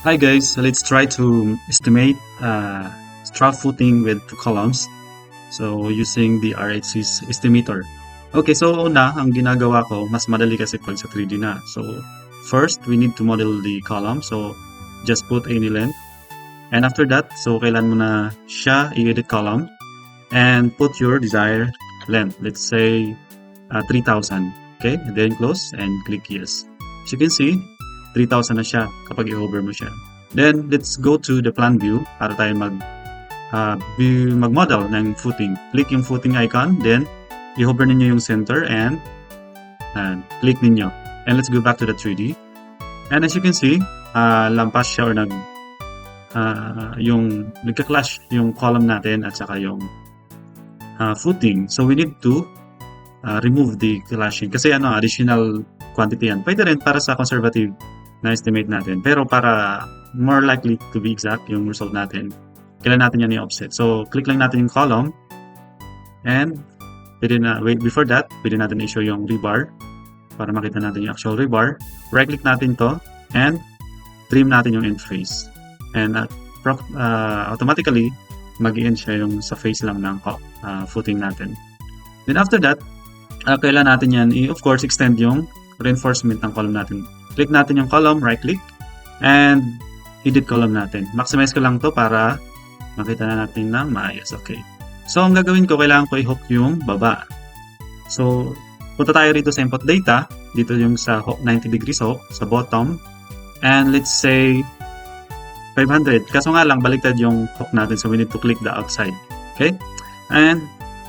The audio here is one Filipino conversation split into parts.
Hi guys, so let's try to estimate strap footing with two columns. So using the RHC's estimator. Okay, so una, ang ginagawa ko, mas madali kasi pag sa 3D na. So first, we need to model the column. So just put any length. And after that, so kailan mo na siya i-edit column and put your desired length. Let's say 3,000. Okay, and then close and click yes. As you can see, 3,000 na siya kapag i-hover mo siya. Then, let's go to the plan view para tayo mag-model ng footing. Click yung footing icon, then i-hover ninyo yung center and click ninyo. And let's go back to the 3D. And as you can see, lampas siya or nagka-clash yung column natin at saka yung footing. So, we need to remove the clashing. Kasi additional quantity yan. Pwede rin para sa conservative na estimate natin. Pero para more likely to be exact yung result natin, kailan natin yan i-offset. So, click lang natin yung column. And, before that, pwede natin i-show yung rebar para makita natin yung actual rebar. Right-click natin to and trim natin yung end face. And automatically, mag-i-end siya yung sa face lang ng footing natin. Then after that, kailan natin yan of course, extend yung reinforcement ng column natin. Click natin yung column, right-click, and edit column natin. Maximize ko lang to para makita na natin ng maayos. Okay. So, ang gagawin ko, kailangan ko i-hook yung baba. So, punta tayo rito sa input data. Dito yung sa hook 90 degrees hook, sa bottom. And let's say 500. Kaso nga lang, baliktad yung hook natin. So, we need to click the outside. Okay? And,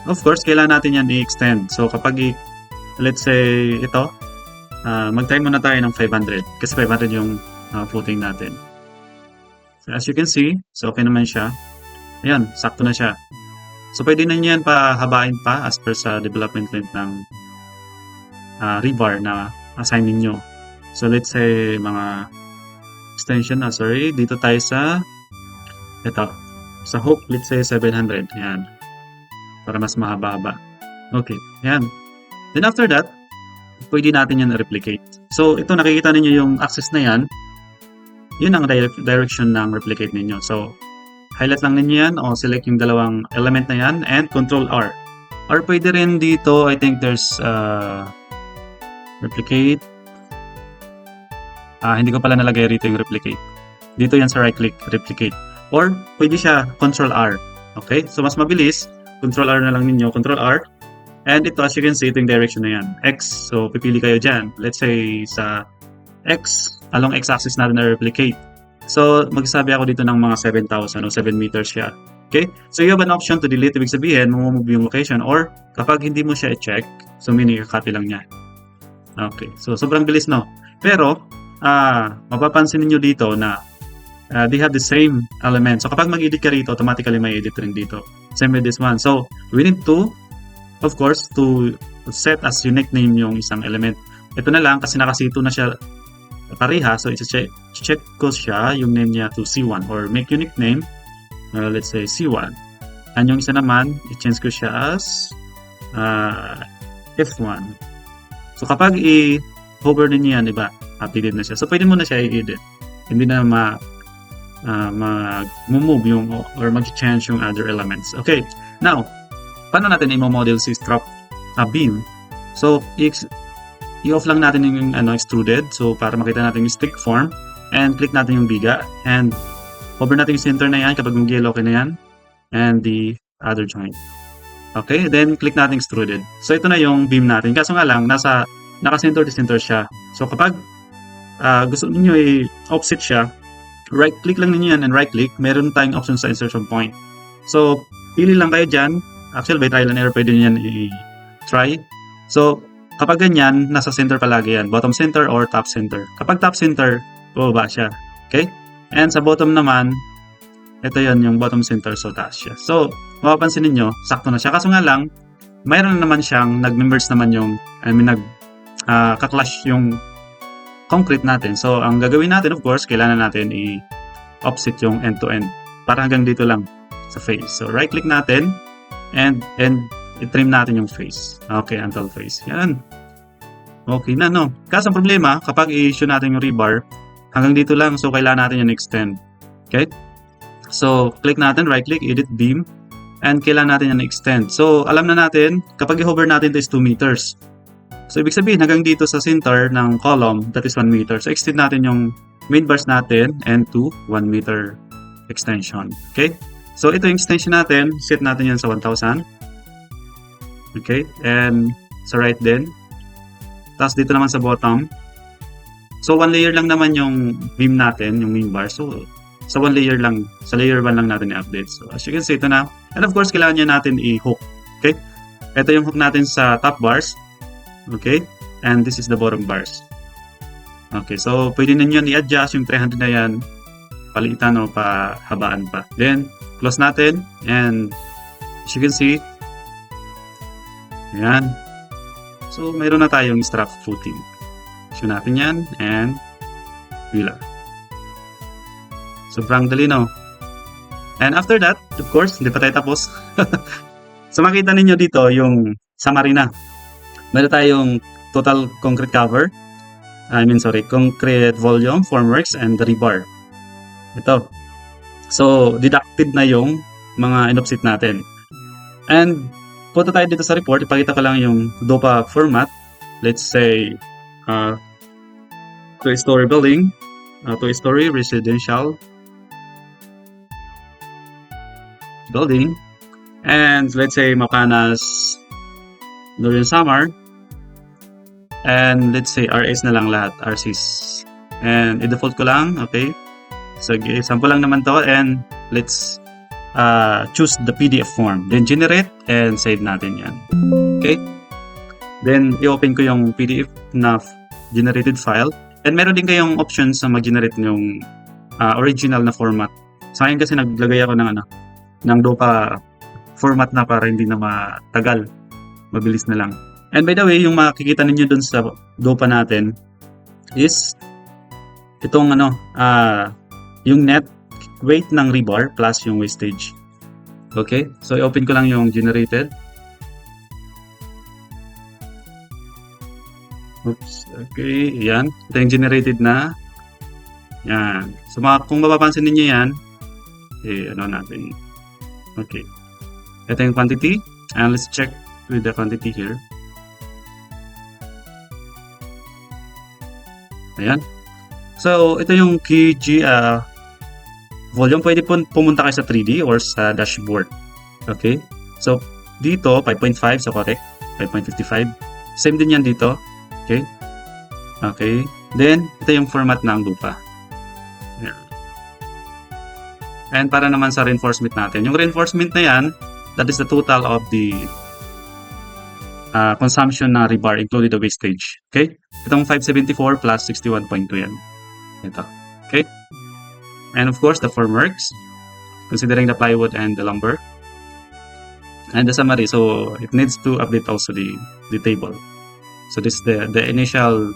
of course, kailangan natin yan i-extend. So, kapag let's say ito, mag-try muna tayo ng 500 kasi 500 yung footing natin. So, as you can see, so okay naman siya. Ayan, sakto na siya. So, pwede na yan pahabain pa as per sa development length ng rebar na assign ninyo. So, let's say mga extension, dito tayo sa ito, sa hook, let's say 700. Ayan. Para mas mahaba-haba. Okay, ayan. Then after that, pwede natin yan replicate. So, ito nakikita ninyo yung axis na yan. Yun ang direction ng replicate ninyo. So, highlight lang ninyo yan o select yung dalawang element na yan and Control R. Or pwede rin dito, I think there's replicate. Hindi ko pala nalagay rito yung replicate. Dito yan sa right click, replicate. Or pwede siya Control R. Okay? So, mas mabilis. Control R na lang ninyo. Control R. And ito, as you can see, ito yung direction na yan. X. So, pipili kayo dyan. Let's say, sa X, along X-axis natin na replicate. So, magsasabi ako dito ng mga 7,000 o 7 meters siya. Okay? So, you have an option to delete. Ibig sabihin, move yung location. Or, kapag hindi mo siya i-check, so, copy lang niya. Okay. So, sobrang bilis, no? Pero, mapapansin niyo dito na they have the same element. So, kapag mag-edit ka rito, automatically may edit rin dito. Same with this one. So, we need to of course, to set as unique name yung isang element. Ito na lang kasi nakasito na siya pareha. So, i-check ko siya yung name niya to C1 or make unique name. Let's say C1. And yung isa naman, i-change ko siya as F1. So, kapag i-hover ninyo yan, diba? Updated na siya. So, pwede mo na siya i-edit. Hindi na mag-move yung or mag-change yung other elements. Okay. Now, paano natin i-model si strap beam? So, i-off lang natin yung extruded. So, para makita natin yung stick form. And click natin yung biga. And hover natin yung center na yan kapag yung yellow okay na yan. And the other joint. Okay, then click natin extruded. So, ito na yung beam natin. Kaso nga lang, naka-center to center siya. So, kapag gusto niyo i-offset siya, right-click lang ninyo yan and right-click. Meron tayong option sa insertion point. So, pili lang kayo dyan. Actually, by trial and error, pwede nyo yan i-try. So, kapag ganyan, nasa center palagi yan. Bottom center or top center. Kapag top center, bubaba siya. Okay? And sa bottom naman, ito yan yung bottom center, so taas siya. So, mapapansin ninyo, sakto na siya. Kaso nga lang, mayroon naman siyang nag-members naman yung, nag-clash yung concrete natin. So, ang gagawin natin, of course, kailangan natin i-offset yung end-to-end. Para hanggang dito lang sa face. So, right-click natin. And i-trim natin yung face. Okay, until face. Yan. Okay na, no? Kaso ang problema, kapag i-issue natin yung rebar, hanggang dito lang. So, kailangan natin yung extend. Okay? So, click natin, right click, edit beam, and kailangan natin yung extend. So, alam na natin, kapag i-hover natin, ito is 2 meters. So, ibig sabihin, hanggang dito sa center ng column, that is 1 meter. So, extend natin yung main bars natin and to 1 meter extension. Okay? So, ito yung extension natin. Set natin yan sa 1,000. Okay? And sa right din. Tapos dito naman sa bottom. So, 1 layer lang naman yung beam natin, yung main bar. So, sa 1 layer lang, sa layer 1 lang natin i-update. So, as you can see, ito na. And of course, kailangan nyo natin i-hook. Okay? Ito yung hook natin sa top bars. Okay? And this is the bottom bars. Okay, so pwede ninyo i-adjust yung 300 na yan, palitan o pahabaan pa. Then, close natin. And as you can see, ayan. So, mayroon na tayong strap footing. Show natin yan. And, wheeler. Sobrang dali, no? And after that, of course, hindi pa tayo tapos. So, makita ninyo dito yung summary na. Meron tayong total concrete cover. Concrete volume, formworks, and the rebar. Ito. So, deducted na yung mga inopsit natin. And, punta tayo dito sa report. Ipakita ko lang yung DOPA format. Let's say, 2-story building, 2-story residential building, and let's say Mapanas during summer, and let's say RS na lang lahat, RCs, and i-default ko lang. Okay, so example lang naman to, and let's choose the PDF form, then generate and save natin yan. Okay, then i-open ko yung PDF na generated file, and meron din kayong options na mag-generate yung original na format. Sa akin kasi naglagay ako ng DOPA format na para hindi na matagal, mabilis na lang. And by the way, yung makikita ninyo dun sa DOPA natin is itong yung net weight ng rebar plus yung wastage. Okay, so i-open ko lang yung generated. Oops, okay, yan. Ito yung generated na. Yan. So kung mapapansin ninyo yan, natin. Okay. Ito yung quantity. And let's check with the quantity here. Ayan. So, ito yung KG volume. Pwede po pumunta kayo sa 3D or sa dashboard. Okay. So, dito, 5.5 sa correct. 5.55. Same din yan dito. Okay. Okay. Then, ito yung format ng DOPA. Ayan. And para naman sa reinforcement natin. Yung reinforcement na yan, that is the total of the consumption na rebar, including the wastage. Okay? Itong 574 plus 61.2 yan. Ito. Okay? And of course, the formworks, considering the plywood and the lumber. And the summary, so it needs to update also the table. So this is the initial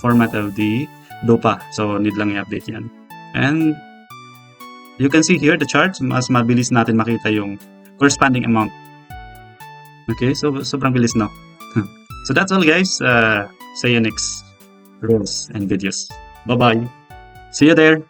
format of the DOPA. So need lang i-update yan. And you can see here the charts, mas mabilis natin makita yung corresponding amount. Okay, so sobrang bilis, no? So that's all, guys. See you next rules and videos. Bye-bye. See you there.